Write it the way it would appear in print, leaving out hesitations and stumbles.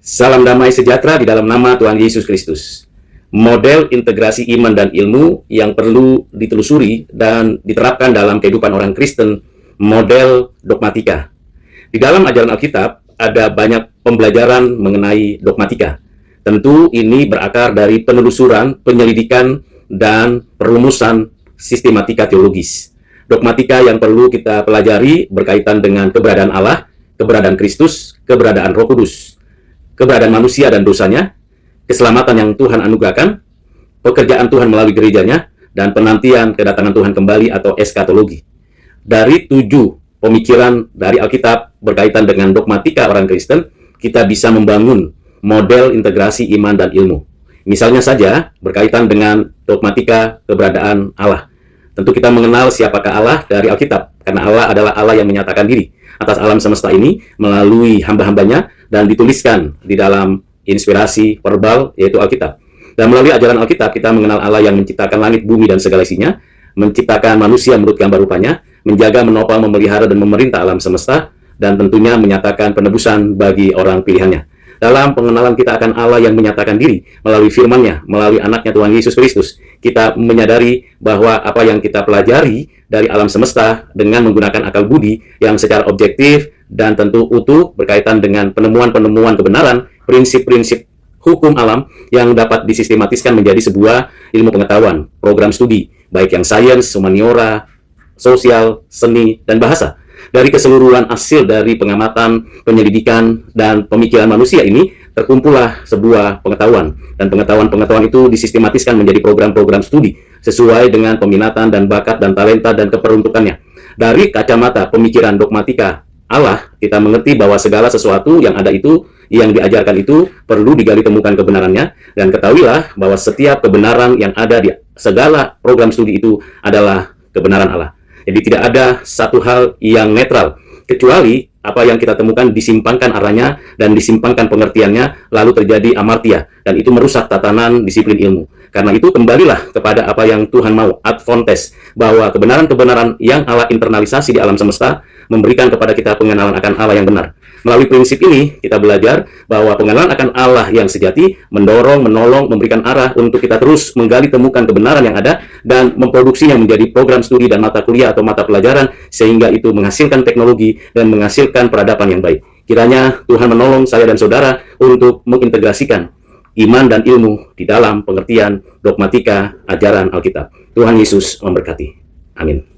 Salam damai sejahtera di dalam nama Tuhan Yesus Kristus. Model integrasi iman dan ilmu yang perlu ditelusuri dan diterapkan dalam kehidupan orang Kristen, model dogmatika. Di dalam ajaran Alkitab, ada banyak pembelajaran mengenai dogmatika. Tentu ini berakar dari penelusuran, penyelidikan, dan perumusan sistematika teologis. Dogmatika yang perlu kita pelajari berkaitan dengan keberadaan Allah, keberadaan Kristus, keberadaan Roh Kudus, keberadaan manusia dan dosanya, keselamatan yang Tuhan anugerahkan, pekerjaan Tuhan melalui gerejanya, dan penantian kedatangan Tuhan kembali atau eskatologi. Dari 7 pemikiran dari Alkitab berkaitan dengan dogmatika orang Kristen, kita bisa membangun model integrasi iman dan ilmu. Misalnya saja berkaitan dengan dogmatika keberadaan Allah. Tentu kita mengenal siapakah Allah dari Alkitab, karena Allah adalah Allah yang menyatakan diri atas alam semesta ini melalui hamba-hambanya dan dituliskan di dalam inspirasi verbal, yaitu Alkitab. Dan melalui ajaran Alkitab, kita mengenal Allah yang menciptakan langit, bumi, dan segala isinya, menciptakan manusia menurut gambar rupanya, menjaga, menopang, memelihara, dan memerintah alam semesta, dan tentunya menyatakan penebusan bagi orang pilihannya. Dalam pengenalan kita akan Allah yang menyatakan diri melalui firman-Nya, melalui anaknya Tuhan Yesus Kristus, kita menyadari bahwa apa yang kita pelajari dari alam semesta dengan menggunakan akal budi yang secara objektif dan tentu utuh berkaitan dengan penemuan-penemuan kebenaran, prinsip-prinsip hukum alam yang dapat disistematiskan menjadi sebuah ilmu pengetahuan, program studi, baik yang sains, humaniora, sosial, seni, dan bahasa. Dari keseluruhan hasil dari pengamatan, penyelidikan, dan pemikiran manusia ini, terkumpullah sebuah pengetahuan. Dan pengetahuan-pengetahuan itu disistematiskan menjadi program-program studi, sesuai dengan peminatan dan bakat dan talenta dan keperuntukannya. Dari kacamata pemikiran dogmatika Allah, kita mengerti bahwa segala sesuatu yang ada itu, yang diajarkan itu, perlu digali temukan kebenarannya, dan ketahuilah bahwa setiap kebenaran yang ada di segala program studi itu adalah kebenaran Allah. Jadi tidak ada satu hal yang netral, kecuali apa yang kita temukan disimpangkan arahnya dan disimpangkan pengertiannya, lalu terjadi amartia, dan itu merusak tatanan disiplin ilmu. Karena itu kembalilah kepada apa yang Tuhan mau, ad fontes, bahwa kebenaran-kebenaran yang Allah internalisasi di alam semesta memberikan kepada kita pengenalan akan Allah yang benar. Melalui prinsip ini, kita belajar bahwa pengenalan akan Allah yang sejati mendorong, menolong, memberikan arah untuk kita terus menggali temukan kebenaran yang ada dan memproduksinya menjadi program studi dan mata kuliah atau mata pelajaran, sehingga itu menghasilkan teknologi dan menghasilkan peradaban yang baik. Kiranya Tuhan menolong saya dan saudara untuk mengintegrasikan iman dan ilmu di dalam pengertian dogmatika ajaran Alkitab. Tuhan Yesus memberkati. Amin.